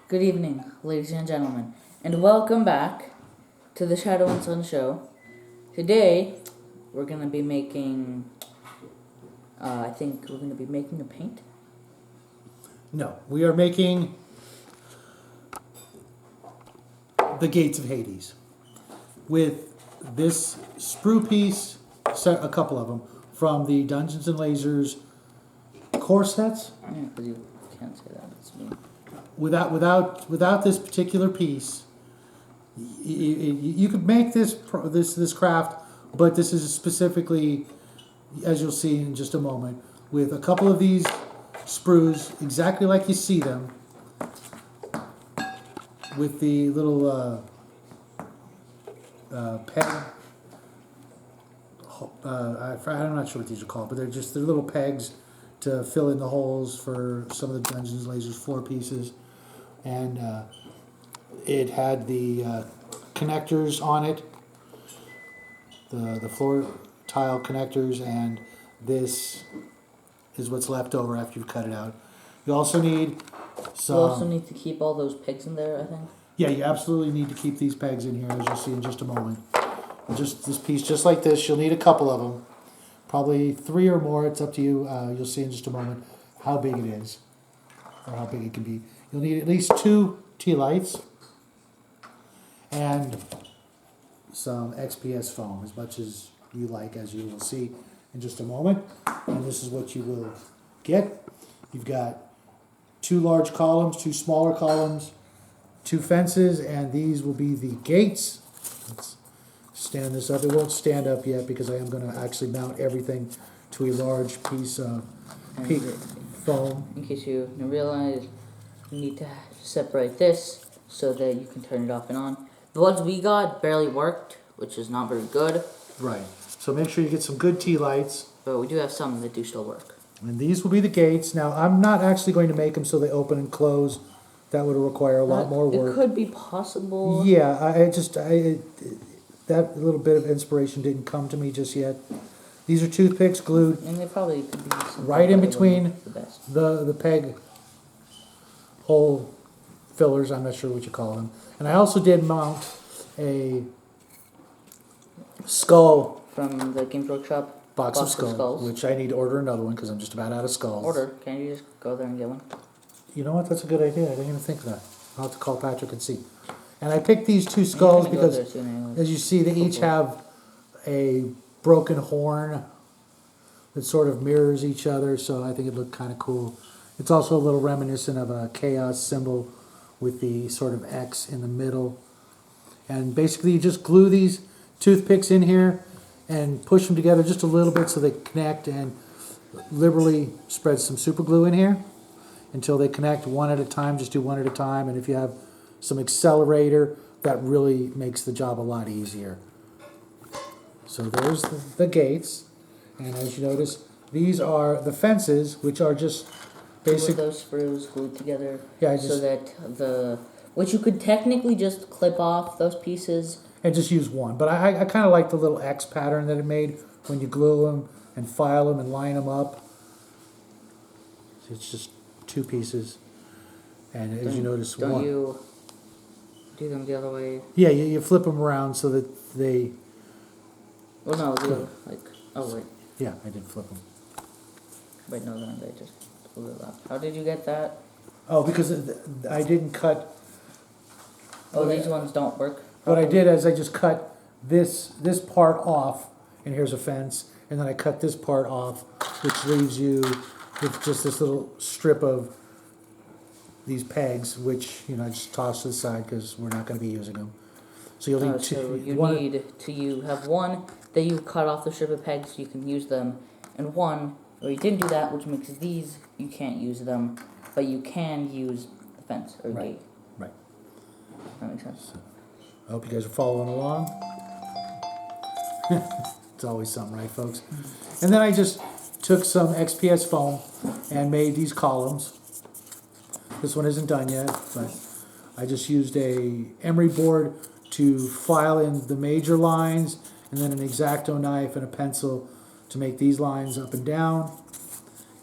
Good evening, ladies and gentlemen, and welcome back to the Shadow and Sun Show. Today, we're going to be making, I think we're going to be making a paint. No, we are making the Gates of Hades with this sprue piece, a couple of them, from the Dungeons and Lasers core sets. Yeah, because you can't say that, it's me. Without this particular piece, you could make this craft, but this is specifically, as you'll see in just a moment, with a couple of these sprues, exactly like you see them, with the little peg. I'm not sure what these are called, but they're little pegs to fill in the holes for some of the Dungeons Lasers floor pieces, and it had the connectors on it, the floor tile connectors, and this is what's left over after you've cut it out. You also need some. You also need to keep all those pegs in there, I think. Yeah, you absolutely need to keep these pegs in here, as you'll see in just a moment. Just this piece, just like this, you'll need a couple of them. Probably 3 or more, it's up to you. You'll see in just a moment how big it is, or how big it can be. You'll need at least 2 tea lights and some XPS foam, as much as you like, as you will see in just a moment. And this is what you will get. You've got 2 large columns, 2 smaller columns, 2 fences, and these will be the gates. Let's stand this up. It won't stand up yet because I am going to actually mount everything to a large piece of foam. In case you didn't realize, you need to separate this so that you can turn it off and on. The ones we got barely worked, which is not very good. Right. So make sure you get some good tea lights. But we do have some that do still work. And these will be the gates. Now, I'm not actually going to make them so they open and close. That would require a lot more work. It could be possible. Yeah, that little bit of inspiration didn't come to me just yet. These are toothpicks glued And they probably could be right in between the best. the peg hole fillers. I'm not sure what you call them. And I also did mount a skull From the Games Workshop box of skulls, which I need to order another one because I'm just about out of skulls. Can't you just go there and get one? You know what? That's a good idea. I didn't even think of that. I'll have to call Patrick and see. And I picked these 2 skulls because, as you see, they each have a broken horn that sort of mirrors each other, so I think it looked kind of cool. It's also a little reminiscent of a chaos symbol with the sort of X in the middle. And basically you just glue these toothpicks in here and push them together just a little bit so they connect, and liberally spread some super glue in here until they connect one at a time. Just do one at a time, and if you have some accelerator, that really makes the job a lot easier. So there's the gates, and as you notice, these are the fences, which are just basic. With those sprues glued together, Yeah, so that which you could technically just clip off those pieces. And just use one. But I kind of like the little X pattern that it made when you glue them and file them and line them up. It's just 2 pieces. And as you notice, don't you do them the other way? Yeah, you flip them around so that they. Well, no, oh wait. Yeah, I did flip them. Wait, no, then they just glue it up. How did you get that? Oh, because I didn't cut. Oh, these ones don't work. What I did is I just cut this part off, and here's a fence, and then I cut this part off, which leaves you with just this little strip of these pegs, which I just toss to the side because we're not going to be using them. So you'll need 2. So you have one that you cut off the strip of pegs, you can use them, and one where you didn't do that, which makes these you can't use them, but you can use the fence or gate. Right. That makes sense. I hope you guys are following along. It's always something, right, folks? And then I just took some XPS foam and made these columns. This one isn't done yet, but I just used a emery board to file in the major lines, and then an X-Acto knife and a pencil to make these lines up and down.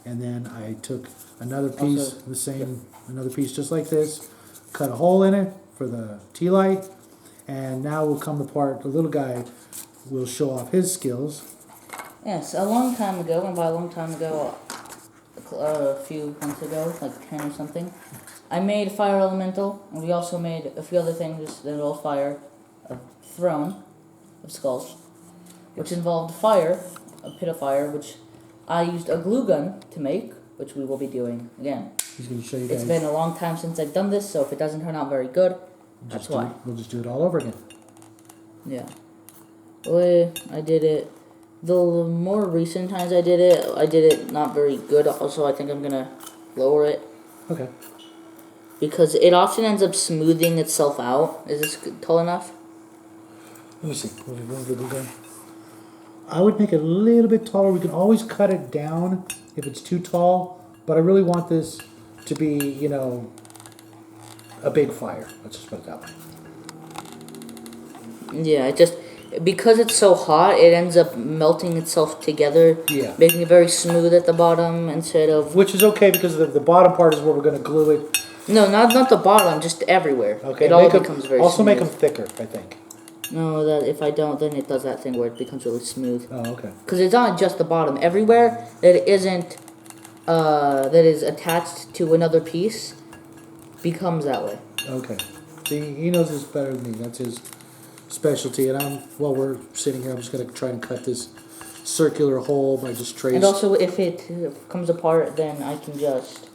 And then I took another piece, another piece just like this, cut a hole in it for the tea light. And now will come the part, the little guy will show off his skills. Yes, a long time ago, and by a long time ago, a few months ago, like 10 or something, I made Fire Elemental, and we also made a few other things that involve fire. A throne of skulls, which involved fire, a pit of fire, which I used a glue gun to make, which we will be doing again. He's going to show you guys. It's been a long time since I've done this, so if it doesn't turn out very good, that's why. We'll just do it all over again. Yeah. The way I did it, the more recent times I did it not very good. Also, I think I'm going to lower it. Okay. Because it often ends up smoothing itself out. Is this tall enough? Let me see. I would make it a little bit taller. We can always cut it down if it's too tall. But I really want this to be, you know, a big fire. Let's just put it that way. Yeah, it just... Because it's so hot, it ends up melting itself together. Yeah. Making it very smooth at the bottom instead of... Which is okay because the bottom part is where we're going to glue it. No, not the bottom, just everywhere. Okay. It all becomes very also smooth. make them thicker, I think. No, that if I don't, then it does that thing where it becomes really smooth. Oh, okay. Because it's not just the bottom. Everywhere that isn't, that is attached to another piece, becomes that way. Okay. See, he knows this better than me. That's his specialty. And while we're sitting here, I'm just going to try and cut this circular hole by just trace. And also, if it comes apart, then I can just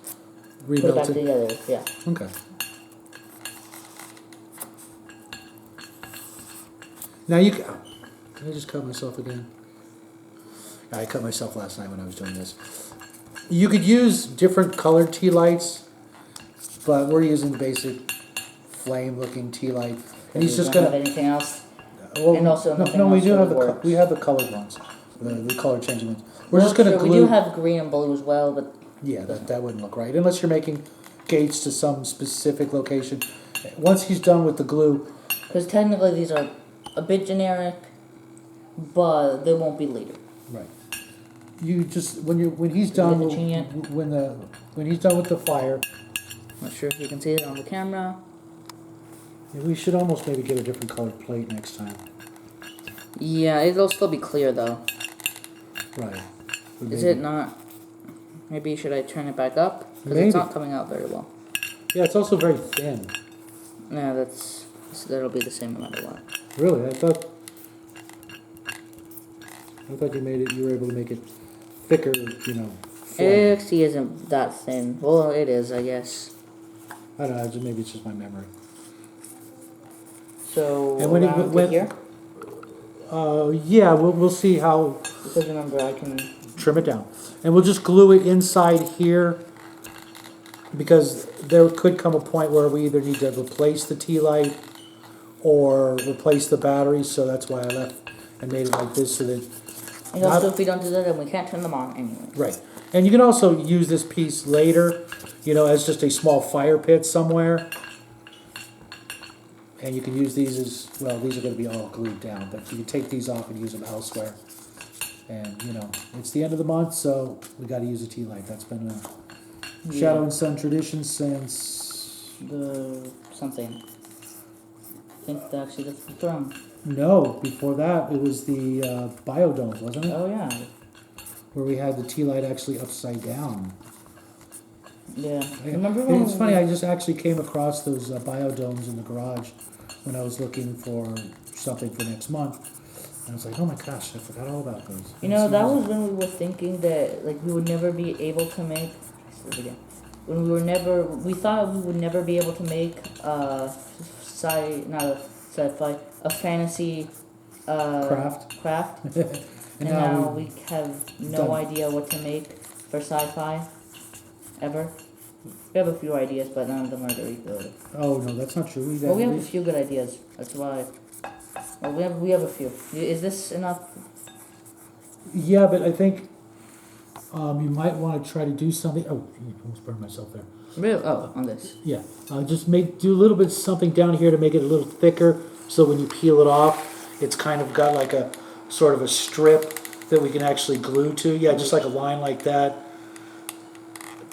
put it back together. Yeah. Okay. Now you can I just cut myself again? I cut myself last night when I was doing this. You could use different colored tea lights, but we're using the basic flame-looking tea light. And he's just gonna. Have anything else? Well, And also no, we do have works. we have the colored ones, the color changing ones. We're just gonna glue. We do have green and blue as well, but yeah, that wouldn't look right unless you're making gates to some specific location. Once he's done with the glue, because technically these are a bit generic, but they won't be later. right. You just when he's done when he's done with the fire. Not sure if you can see it on the camera. Yeah, we should almost maybe get a different colored plate next time. Yeah, it'll still be clear though. Right. Is it not? Maybe should I turn it back up? Because it's not coming out very well. Yeah, it's also very thin. Yeah, that'll be the same no matter what. Really, I thought you were able to make it thicker, you know. It actually isn't that thin. Well, it is, I guess. I don't know. Maybe it's just my memory. So and when it went here. Yeah, we'll see how. Because remember, I can trim it down, and we'll just glue it inside here. Because there could come a point where we either need to replace the tea light or replace the battery, so that's why I left and made it like this so that. And also, if we don't do that, then we can't turn them on anyway. Right, and you can also use this piece later, you know, as just a small fire pit somewhere. And you can use these as well. These are going to be all glued down, but you can take these off and use them elsewhere. And you know, it's the end of the month, so we got to use a tea light. That's been a Shadow and Sun tradition since the something. I think that's the throne. No, before that it was the biodomes, wasn't it? Oh yeah. Where we had the tea light actually upside down. Yeah. Remember when? It's funny. I just actually came across those biodomes in the garage when I was looking for something for next month. And I was like, oh my gosh, I forgot all about those. You know, that was when we were thinking that like we would never be able to make. When we thought we would never be able to make a fantasy craft. and now we have no idea what to make for sci-fi ever. We have a few ideas, but none of them are very good. Oh no, that's not true. We have a few good ideas. That's why. Well, we have a few. Is this enough? Yeah, but I think you might want to try to do something. Oh, I almost burned myself there. Really? Oh, on this. Yeah, just do a little bit something down here to make it a little thicker, so when you peel it off, it's kind of got like a sort of a strip that we can actually glue to. Yeah, just like a line like that.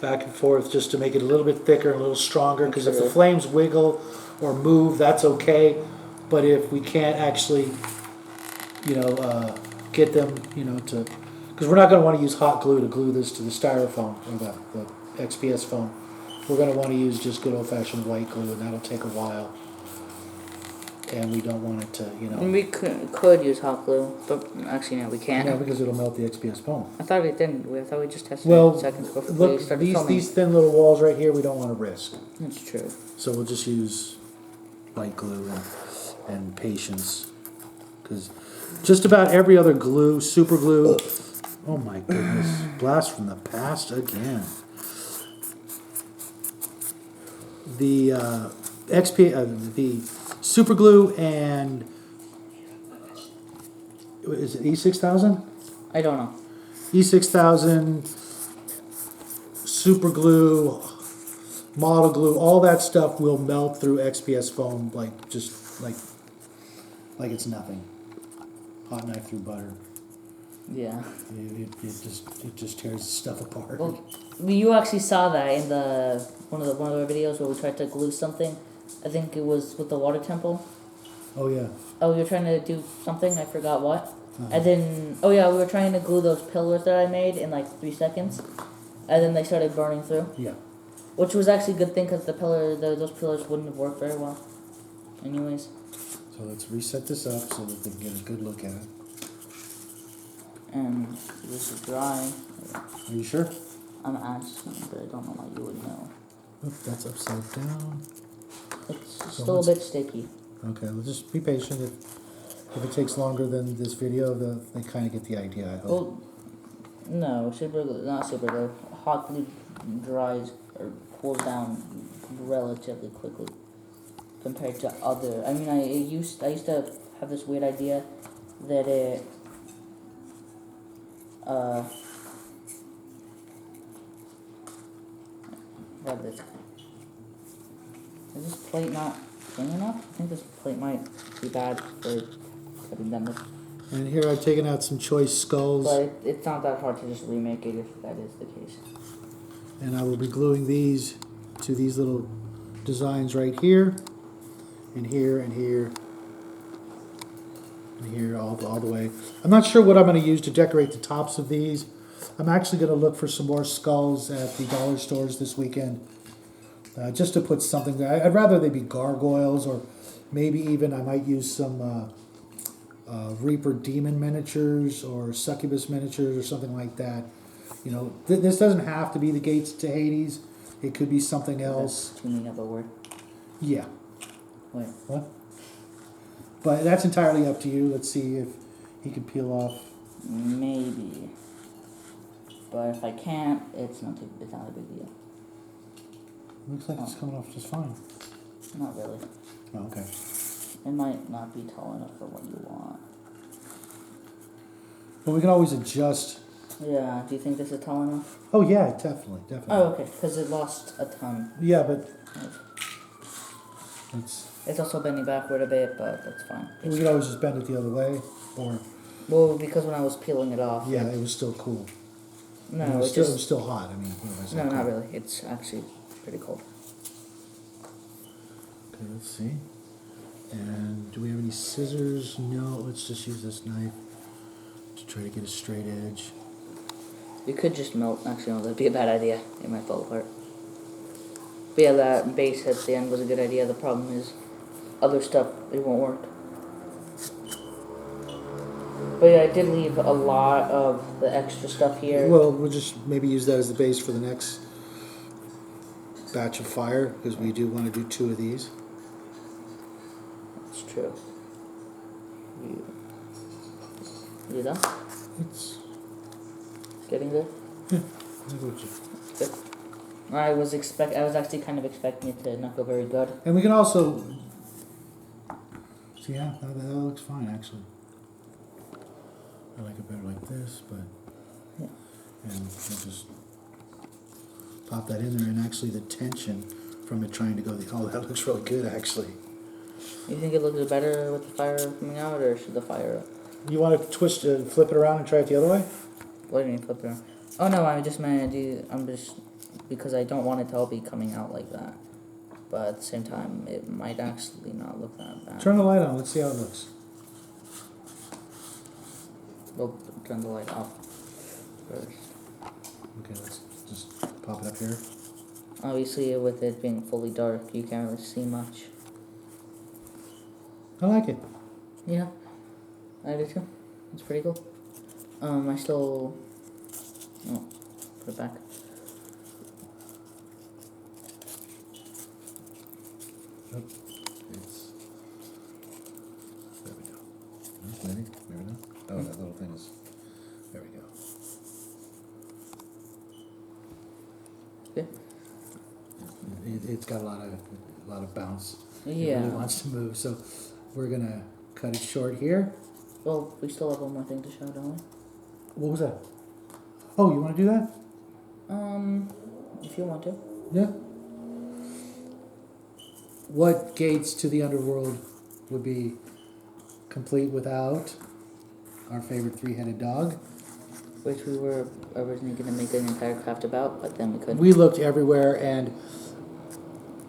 back and forth just to make it a little bit thicker and a little stronger. Because if the True. flames wiggle or move, that's okay. But if we can't actually, get them, to, because we're not going to want to use hot glue to glue this to the styrofoam or the XPS foam. We're going to want to use just good old-fashioned white glue, and that'll take a while. And we don't want it to, We could use hot glue, but actually no, we can't. No, because it'll melt the XPS foam. I thought we didn't. I thought we just tested Well, it seconds before we look, started filming. these thin little walls right here, we don't want to risk. That's true. So we'll just use white glue and patience. Because just about every other glue, super glue, oh my goodness, blast from the past again. The the super glue and, is it E6000? I don't know. E6000, super glue, model glue, all that stuff will melt through XPS foam like it's nothing. Hot knife through butter. Yeah. It just tears the stuff apart. Well, you actually saw that in one of our videos where we tried to glue something. I think it was with the water temple. Oh yeah. Oh, you were trying to do something. I forgot what. Uh-huh. And then, we were trying to glue those pillars that I made in like 3 seconds, and then they started burning through. Yeah. Which was actually a good thing because those pillars wouldn't have worked very well. Anyways. So let's reset this up so that they can get a good look at it. And this is dry. Are you sure? I'm asking, but I don't know why you would know. Oop, that's upside down. It's still a bit sticky. Okay, let's just be patient. If it takes longer than this video, they kind of get the idea, I hope. Well, no, not super glue. Hot glue dries or cools down relatively quickly compared to other. I mean, I used to have this weird idea that it what is this? Is this plate not clean enough? I think this plate might be bad for cutting them with. And here I've taken out some choice skulls. But it's not that hard to just remake it if that is the case. And I will be gluing these to these little designs right here, and here, and here, and here, all the way. I'm not sure what I'm going to use to decorate the tops of these. I'm actually going to look for some more skulls at the dollar stores this weekend, just to put something there. I'd rather they be gargoyles, or maybe even I might use some Reaper Demon miniatures or Succubus miniatures or something like that. You know, this doesn't have to be the gates to Hades. It could be something else. That's tuning up a word. Yeah. Wait. What? But that's entirely up to you. Let's see if he can peel off. Maybe. But if I can't, it's not a big deal. Looks like it's coming off just fine. Not really. Oh, okay. It might not be tall enough for what you want. But we can always adjust. Yeah, do you think this is tall enough? Oh yeah, definitely. Oh, okay, because it lost a ton. Yeah, but It's also bending backward a bit, but that's fine. we could always just bend it the other way, or Well, because when I was peeling it off... yeah, it was still cool. No, it was it's still hot. I mean, No, not really. It's actually pretty cold. Okay, let's see. And do we have any scissors? No, let's just use this knife to try to get a straight edge. You could just melt. Actually, no, that'd be a bad idea. It might fall apart. But yeah, that base at the end was a good idea. The problem is, other stuff, it won't work. But yeah, I did leave a lot of the extra stuff here. Well, we'll just maybe use that as the base for the next batch of fire, because we do want to do 2 of these. That's true. You done? It's Getting there? yeah. Good. I was actually kind of expecting it to not go very good. And we can also see, yeah, that looks fine actually. I like it better like this, but Yeah. and we'll just pop that in there, and actually the tension from it trying to go that looks really good actually. You think it looks better with the fire coming out, or should the fire? You want to flip it around and try it the other way? What do you mean flip it around? Oh no, I just meant I'm just because I don't want it to all be coming out like that. But at the same time, it might actually not look that bad. Turn the light on. Let's see how it looks. We'll turn the light off first. Okay, let's just pop it up here. Obviously, with it being fully dark, you can't really see much. I like it. Yeah, I do too. It's pretty cool. I still... Oh, put it back. Oh, it's... There we go. Maybe not. Oh, that little thing is... There we go. Okay. It's got a lot of bounce. It Yeah. really wants to move, so we're gonna cut it short here. Well, we still have one more thing to show, don't we? What was that? Oh, you want to do that? If you want to. Yeah. What gates to the underworld would be complete without our favorite three-headed dog? Which we were originally going to make an entire craft about, but then we couldn't. We looked everywhere, and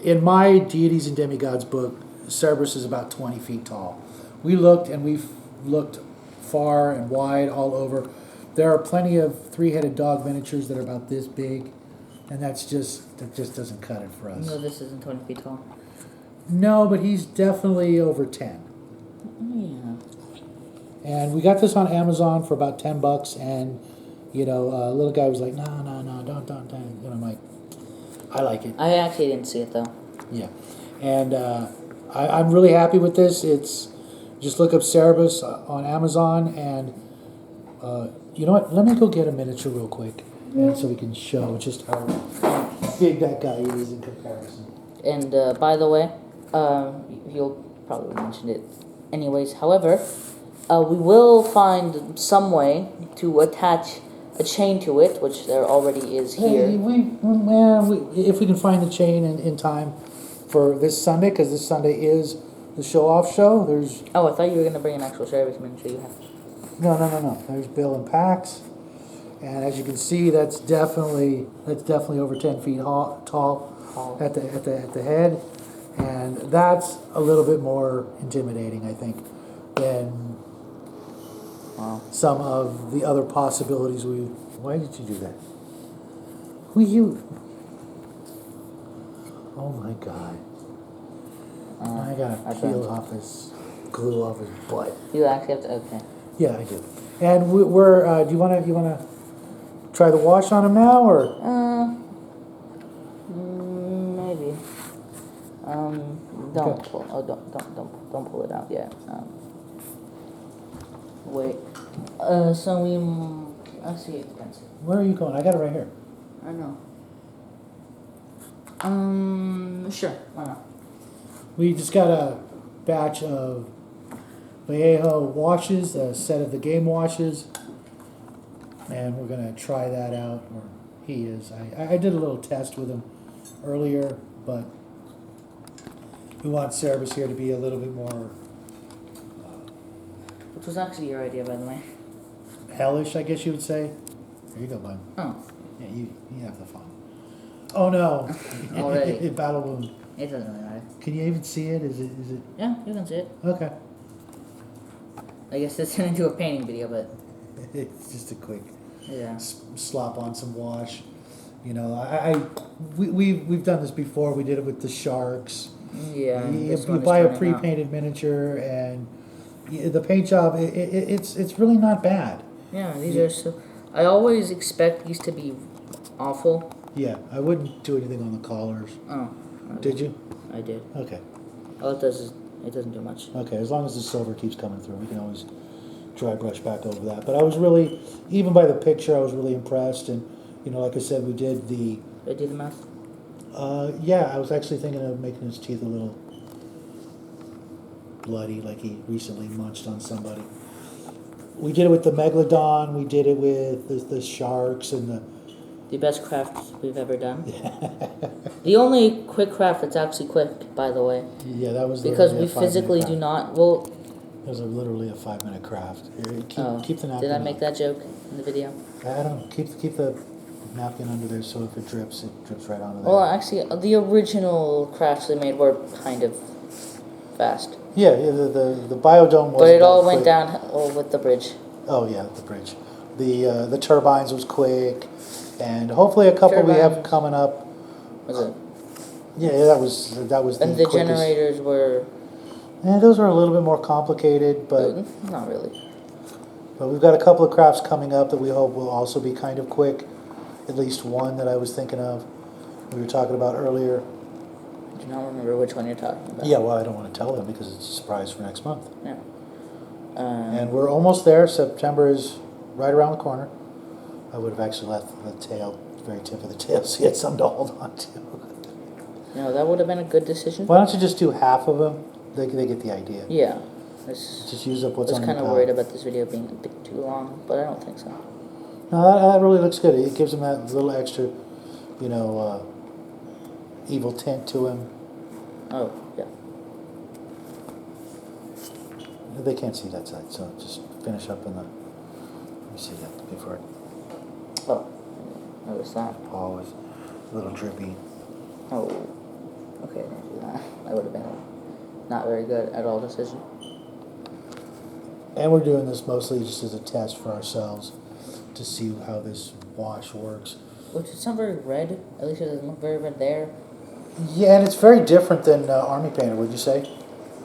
in my Deities and Demigods book, Cerberus is about 20 feet tall. We looked, and we've looked far and wide all over. There are plenty of three-headed dog miniatures that are about this big, and that just doesn't cut it for us. No, this isn't 20 feet tall. No, but he's definitely over 10. Yeah. And we got this on Amazon for about $10, and a little guy was like, no, don't. And I'm like, I like it. I actually didn't see it though. Yeah, and I'm really happy with this. It's just look up Cerberus on Amazon, and you know what? Let me go get a miniature real quick, and so we can show just how big that guy is in comparison. And by the way, you'll probably mention it anyways. However, we will find some way to attach a chain to it, which there already is here. Hey, if we can find the chain in time for this Sunday, because this Sunday is the show-off show. There's Oh, I thought you were gonna bring an actual Cerberus miniature. You have. no. There's Bill and Pax, and as you can see, that's definitely over 10 feet tall at the head, and that's a little bit more intimidating, I think, than some of the other possibilities we... Why did you do that? Who you... Oh my God. I gotta peel off his... glue off his butt. You actually have to. Okay. Yeah, I do. And we're do you wanna try the wash on him now, or... Maybe. Don't Okay. pull. Oh, don't pull it out yet. Wait. So we. I see it. That's it. Where are you going? I got it right here. I know. Sure. Why not? We just got a batch of Vallejo washes, a set of the game washes, and we're gonna try that out. Or he is. I did a little test with him earlier, but we want Cerberus here to be a little bit more Which was actually your idea, by the way. hellish, I guess you would say. There you go, bud. Oh. Yeah, you have the fun. Oh no! Already. Battle wound. It doesn't really matter. Can you even see it? Is it? Yeah, you can see it. Okay. I guess this turned into a painting video, but It's just a quick yeah. slop on some wash. We've done this before. We did it with the sharks. Yeah. You buy a pre-painted miniature, and the paint job. It's really not bad. Yeah, these are so. I always expect these to be awful. Yeah, I wouldn't do anything on the collars. Oh. Did you? I did. Okay. All it does is it doesn't do much. Okay, as long as the silver keeps coming through, we can always dry brush back over that. But I was really, even by the picture, I was really impressed. And, like I said, we did the... Did I do the mouth? Yeah, I was actually thinking of making his teeth a little bloody, like he recently munched on somebody. We did it with the Megalodon, we did it with the sharks and the best craft we've ever done. The only quick craft that's actually quick, by the way. Yeah, that was because we physically do not. Well, it was literally a 5-minute craft. Here, keep the napkin. Did I make that joke in the video? I don't know. Keep the napkin under there, so if it drips right onto there. Well, actually, the original crafts they made were kind of fast. Yeah, the biodome was. But it all went down with the bridge. Oh yeah, the bridge. The turbines was quick, and hopefully a couple we have coming up. Was it? Yeah, that was And the quickest. generators were. Yeah, those are a little bit more complicated, but not really. But we've got a couple of crafts coming up that we hope will also be kind of quick. At least one that I was thinking of. We were talking about earlier. I do not remember which one you're talking about. Yeah, well, I don't want to tell them because it's a surprise for next month. No. And we're almost there. September is right around the corner. I would have actually left the tail, very tip of the tail, so you had something to hold on to. No, that would have been a good decision. Why don't you just do half of them? They get the idea. Yeah. Just use up what's on your palette. I was kind of worried about this video being a bit too long, but I don't think so. No, that really looks good. It gives him that little extra, evil tint to him. Oh, yeah. They can't see that side, so just finish up in the. Let me see that before. Oh, notice that. Always a little drippy. Oh, okay, don't do that. That would have been a not very good at all decision. And we're doing this mostly just as a test for ourselves to see how this wash works. Which is not very red. At least it doesn't look very red there. Yeah, and it's very different than Army Painter, would you say?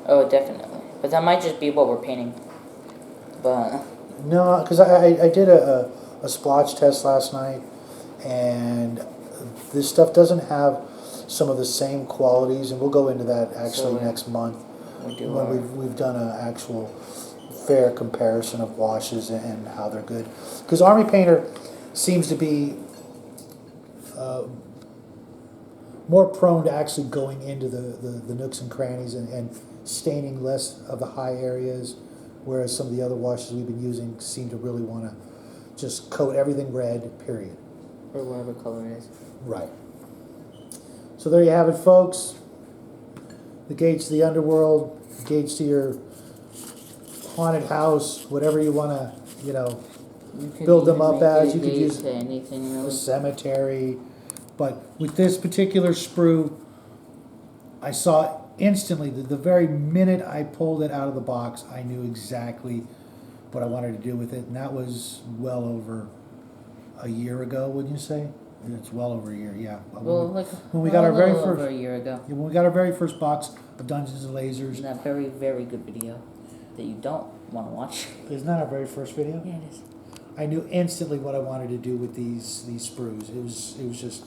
Oh, definitely. But that might just be what we're painting. But no, because I did a splotch test last night, and this stuff doesn't have some of the same qualities, and we'll go into that actually next month when we've done an actual fair comparison of washes and how they're good. Because Army Painter seems to be more prone to actually going into the nooks and crannies and staining less of the high areas, whereas some of the other washes we've been using seem to really want to just coat everything red, period. Or whatever color it is. Right. So there you have it, folks. The gates to the underworld, the gates to your haunted house, whatever you want to, build them up as. You could use anything a cemetery. But with this particular sprue, I saw instantly, the very minute I pulled it out of the box, I knew exactly what I wanted to do with it. And that was well over a year ago, wouldn't you say? It's well over a year, yeah. Well, when we got our very first, over a year ago. Yeah, when we got our very first box of Dungeons and Lasers. And that very, very good video that you don't want to watch. Isn't that our very first video? Yeah, it is. I knew instantly what I wanted to do with these sprues. It was just,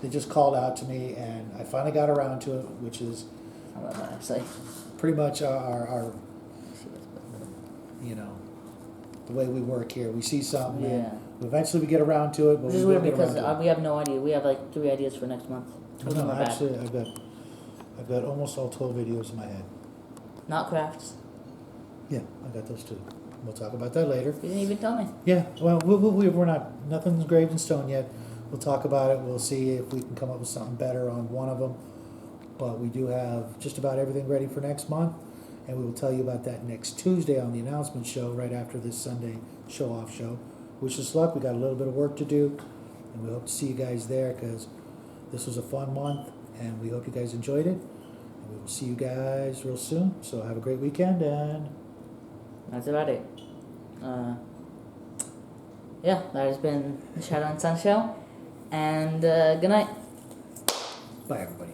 they just called out to me, and I finally got around to it, which is pretty much our the way we work here. We see something, and eventually we get around to it. But which is weird because we have no idea. We have like 3 ideas for next month. No, actually, I've got almost all 12 videos in my head. Not crafts. Yeah, I got those too. We'll talk about that later. You didn't even tell me. Yeah, well, we're not, nothing's engraved in stone yet. We'll talk about it. We'll see if we can come up with something better on one of them. But we do have just about everything ready for next month. And we will tell you about that next Tuesday on the announcement show, right after this Sunday show-off show. Wish us luck. We got a little bit of work to do. And we hope to see you guys there because this was a fun month. And we hope you guys enjoyed it. And we will see you guys real soon. So have a great weekend, and that's about it. Yeah, that has been the Shadow and Sun Show. And good night. Bye, everybody.